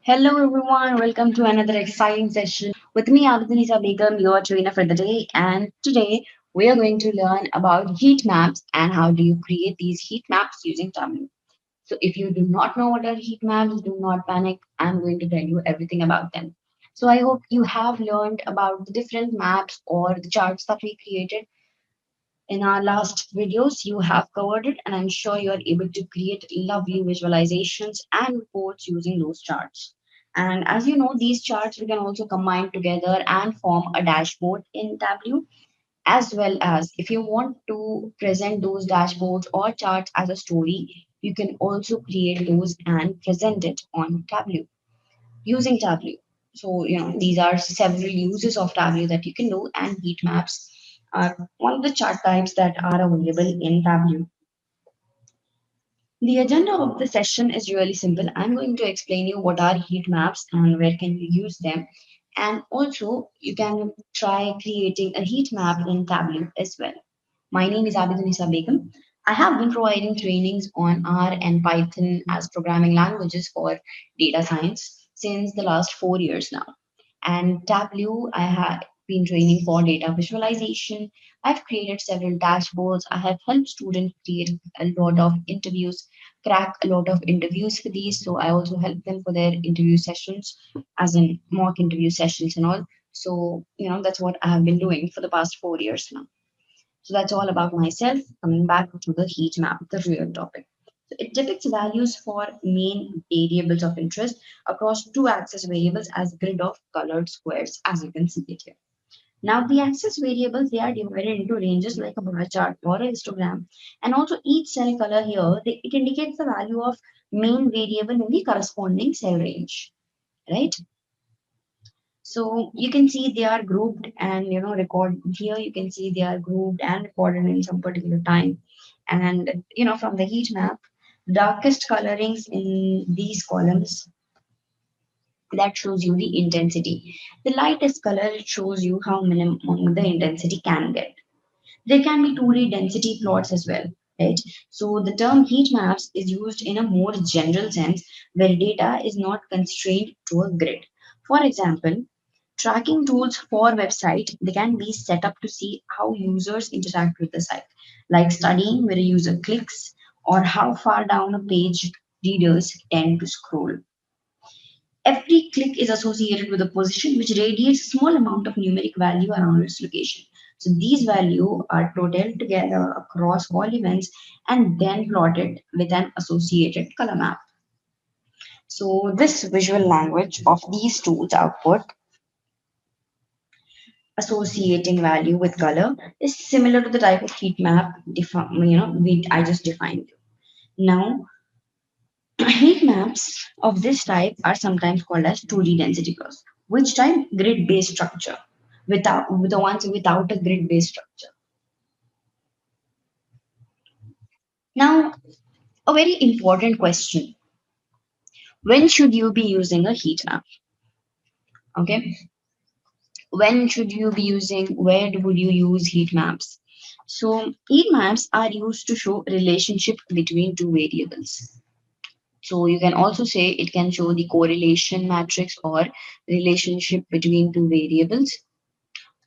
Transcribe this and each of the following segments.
Hello everyone, welcome to another exciting session with me, Abdunisa Begum, your trainer for the day. And today we are going to learn about heat maps and how do you create these heat maps using Tableau. So if you do not know what are heat maps, do not panic. I'm going to tell you everything about them. So I hope you have learned about the different maps or the charts that we created in our last videos. You have covered it, and I'm sure you are able to create lovely visualizations and reports using those charts. And as you know, these charts we can also combine together and form a dashboard in Tableau, as well as if you want to present those dashboards or charts as a story, you can also create those and present it on Tableau using Tableau. So, these are several uses of Tableau that you can do, and heat maps are one of the chart types that are available in Tableau. The agenda of the session is really simple. I'm going to explain you what are heat maps and where can you use them. And also, you can try creating a heat map in Tableau as well. My name is Abidunisa Begum. I have been providing trainings on R and Python as programming languages for data science since the last 4 years now. And Tableau, I have been training for data visualization. I've created several dashboards. I have helped students create a lot of interviews, crack a lot of interviews for these. So I also help them for their interview sessions, as in mock interview sessions and all. So, that's what I have been doing for the past 4 years now. So that's all about myself. Coming back to the heat map, the real topic. So it depicts values for main variables of interest across two axis variables as grid of colored squares, as you can see it here. Now the axis variables, they are divided into ranges like a bar chart or a histogram, and also each cell color here, it indicates the value of main variable in the corresponding cell range, right? So you can see they are grouped and record here. You can see they are grouped and recorded in some particular time. And from the heat map, darkest colorings in these columns that shows you the intensity. The lightest color it shows you how minimum the intensity can get. There can be 2D density plots as well, right? So the term heat maps is used in a more general sense where data is not constrained to a grid. For example, tracking tools for website, they can be set up to see how users interact with the site, like studying where a user clicks or how far down a page readers tend to scroll. Every click is associated with a position which radiates a small amount of numeric value around its location. So these values are totaled together across all events and then plotted with an associated color map. So this visual language of these tools output associating value with color is similar to the type of heat map I just defined. Now, heat maps of this type are sometimes called as 2D density curves, which type grid-based structure without with the ones without a grid-based structure. Now, a very important question: when should you be using a heat map? Okay, when should you be using? Where would you use heat maps? So, heat maps are used to show relationship between two variables. So you can also say it can show the correlation matrix or relationship between two variables,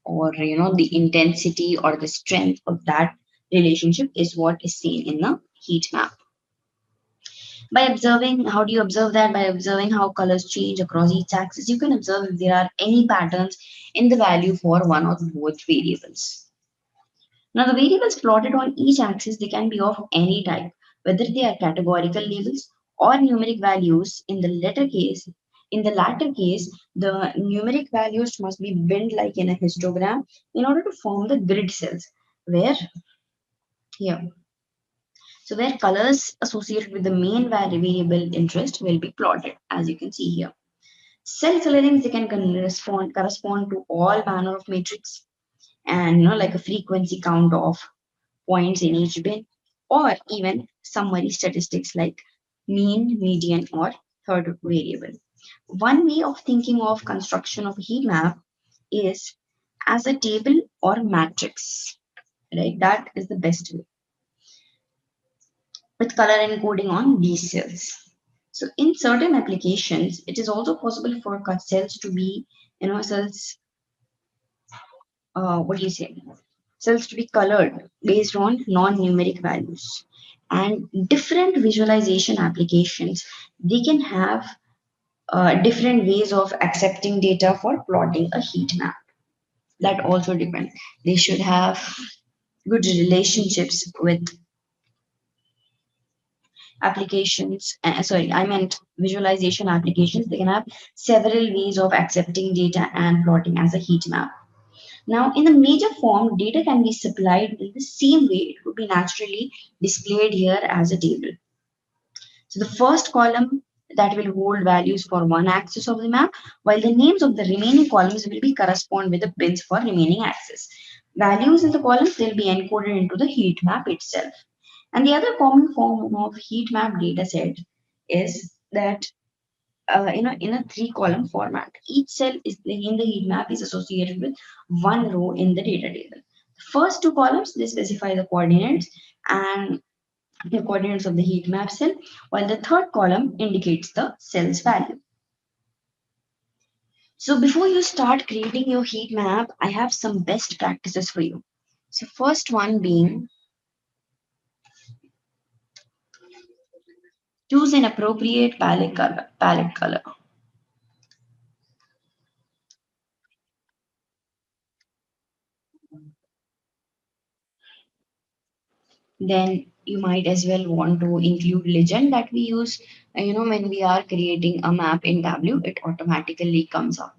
or the intensity or the strength of that relationship is what is seen in the heat map. By observing, how do you observe that? By observing how colors change across each axis, you can observe if there are any patterns in the value for one or both variables. Now, the variables plotted on each axis, they can be of any type, whether they are categorical labels or numeric values. In the latter case, the numeric values must be bent like in a histogram in order to form the grid cells. Where here, so where colors associated with the main variable interest will be plotted, as you can see here. Cell colorings, they can correspond to all manner of matrix, and like a frequency count of points in each bin, or even summary statistics like mean, median, or third variable. One way of thinking of construction of a heat map is as a table or matrix, right? That is the best way with color encoding on these cells. So in certain applications, it is also possible for cells to be, cells, what do you say? Cells to be colored based on non-numeric values. And different visualization applications, they can have different ways of accepting data for plotting a heat map. That also depends. They should have good relationships with applications. Sorry, I meant visualization applications. They can have several ways of accepting data and plotting as a heat map. Now, in the major form, data can be supplied in the same way it would be naturally displayed here as a table. So the first column that will hold values for one axis of the map, while the names of the remaining columns will be correspond with the bins for remaining axis. Values in the columns will be encoded into the heat map itself. And the other common form of heat map data set is that in a three-column format. Each cell is in the heat map is associated with one row in the data table. The first two columns they specify the coordinates and the coordinates of the heat map cell, while the third column indicates the cell's value. So before you start creating your heat map, I have some best practices for you. So first one being choose an appropriate palette color. Palette color. Then you might as well want to include legend that we use. When we are creating a map in Tableau, it automatically comes up.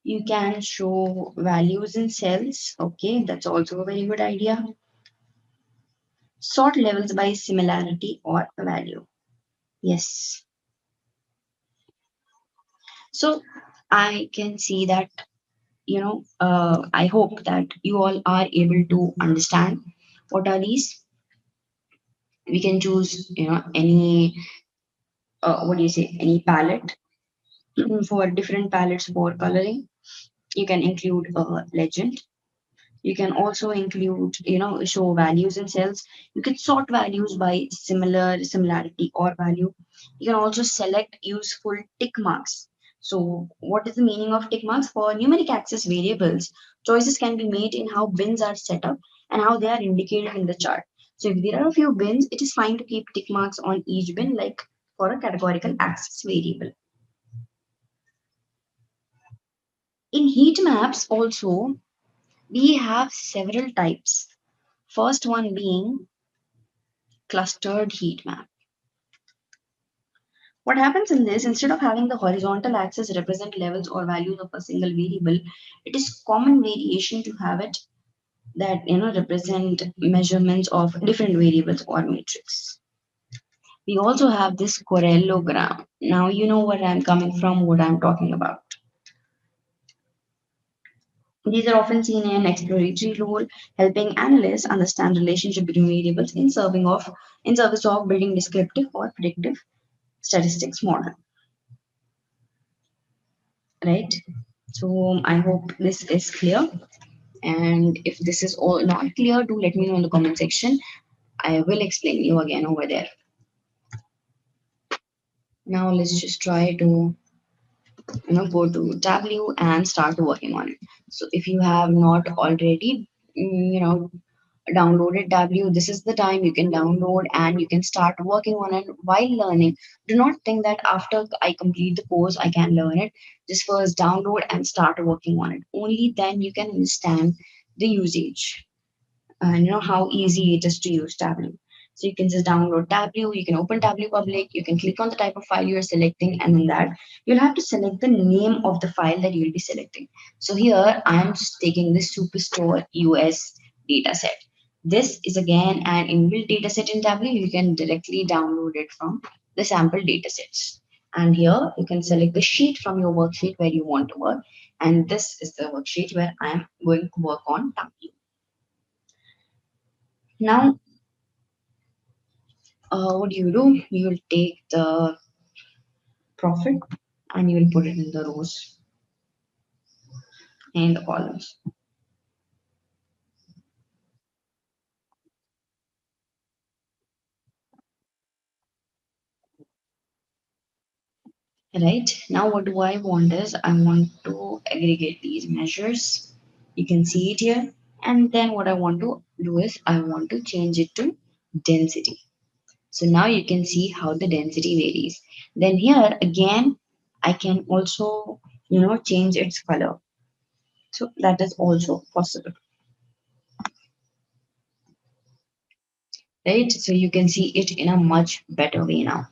You can show values in cells. Okay, that's also a very good idea. Sort levels by similarity or value. Yes. So I can see that, I hope that you all are able to understand what are these. We can choose, any, what do you say, any palette for different palettes for coloring. You can include a legend. You can also include, show values in cells. You can sort values by similarity or value. You can also select useful tick marks. So what is the meaning of tick marks? For numeric access variables, choices can be made in how bins are set up and how they are indicated in the chart. So if there are a few bins, it is fine to keep tick marks on each bin, like for a categorical access variable. In heat maps also, we have several types. First one being clustered heat map. What happens in this, instead of having the horizontal axis represent levels or values of a single variable, it is common variation to have it that represent measurements of different variables or matrix. We also have this corellogram. Now you know where I'm coming from, what I'm talking about. These are often seen in an exploratory role, helping analysts understand relationship between variables in service of building descriptive or predictive statistics model, right? So I hope this is clear. And if this is all not clear, do let me know in the comment section. I will explain you again over there. Now let's just try to go to Tableau and start working on it. So if you have not already downloaded Tableau, this is the time you can download and you can start working on it while learning. Do not think that after I complete the course, I can learn it. Just first download and start working on it. Only then you can understand the usage and how easy it is to use Tableau. So you can just download Tableau, you can open Tableau Public, you can click on the type of file you're selecting, and in that you'll have to select the name of the file that you'll be selecting. So here I'm just taking this Superstore US dataset. This is again an inbuilt dataset in Tableau. You can directly download it from the sample datasets. And here you can select the sheet from your worksheet where you want to work. And this is the worksheet where I'm going to work on Tableau. Now, what do? You will take the profit and you will put it in the rows and the columns. Right now, what do I want is I want to aggregate these measures. You can see it here. And then what I want to do is I want to change it to density. So now you can see how the density varies. Then here again, I can also, change its color. So that is also possible, right? So you can see it in a much better way now.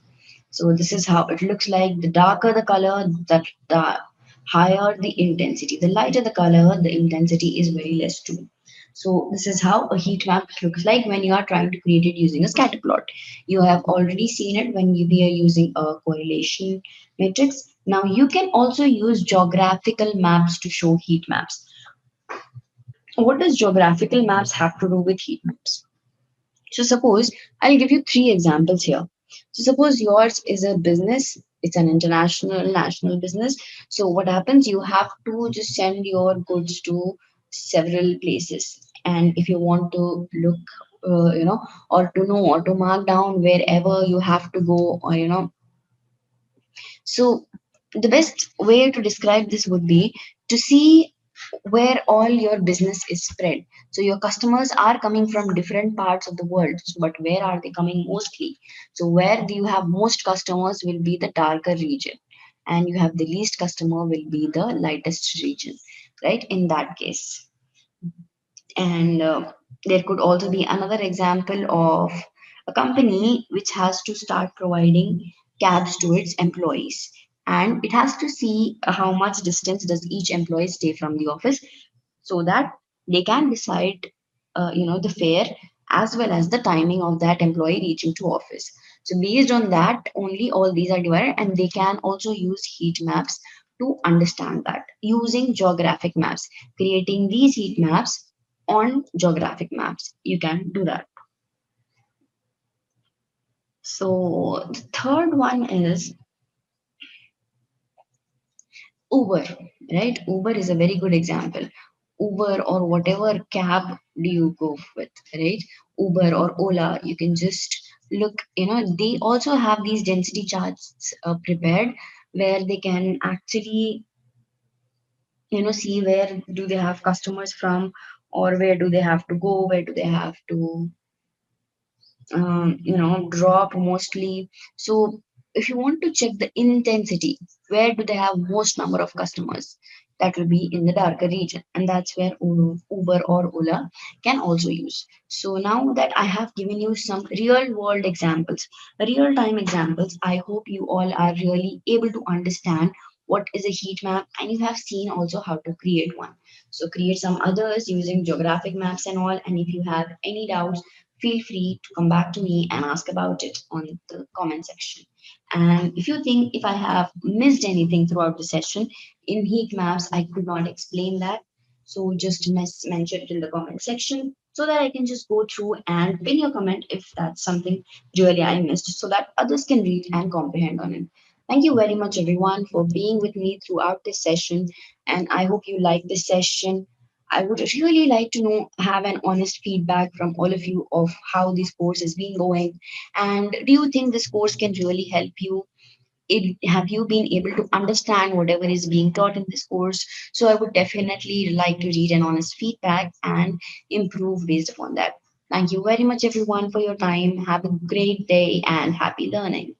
So this is how it looks like. The darker the color, the higher the intensity. The lighter the color, the intensity is very less too. So this is how a heat map looks like when you are trying to create it using a scatter plot. You have already seen it when we are using a correlation matrix. Now you can also use geographical maps to show heat maps. What does geographical maps have to do with heat maps? So suppose I'll give you three examples here. So suppose yours is a business, it's an international national business. So what happens? You have to just send your goods to several places. And if you want to look, or to know or to mark down wherever you have to go, or so the best way to describe this would be to see where all your business is spread. So your customers are coming from different parts of the world, but where are they coming mostly? So where do you have most customers will be the darker region, and you have the least customer will be the lightest region, right? In that case. And there could also be another example of a company which has to start providing cabs to its employees. And it has to see how much distance does each employee stay from the office so that they can decide, the fare as well as the timing of that employee reaching to office. So based on that, only all these are divided, and they can also use heat maps to understand that using geographic maps, creating these heat maps on geographic maps. You can do that. So the third one is Uber, right? Uber is a very good example. Uber or whatever cab do you go with, right? Uber or Ola, you can just look, they also have these density charts prepared where they can actually, see where do they have customers from, or where do they have to go, where do they have to drop mostly. So if you want to check the intensity, where do they have most number of customers? That will be in the darker region, and that's where Uber or Ola can also use. So now that I have given you some real world examples, real time examples, I hope you all are really able to understand what is a heat map, and you have seen also how to create one. So create some others using geographic maps and all, and if you have any doubts, feel free to come back to me and ask about it on the comment section. And if you think if I have missed anything throughout the session in heat maps, I could not explain that. So just mention it in the comment section so that I can just go through and pin your comment if that's something really I missed so that others can read and comprehend on it. Thank you very much, everyone, for being with me throughout this session. And I hope you like this session. I would really like to know, have an honest feedback from all of you of how this course has been going. And do you think this course can really help you? Have you been able to understand whatever is being taught in this course? So I would definitely like to read an honest feedback and improve based upon that. Thank you very much, everyone, for your time. Have a great day and happy learning.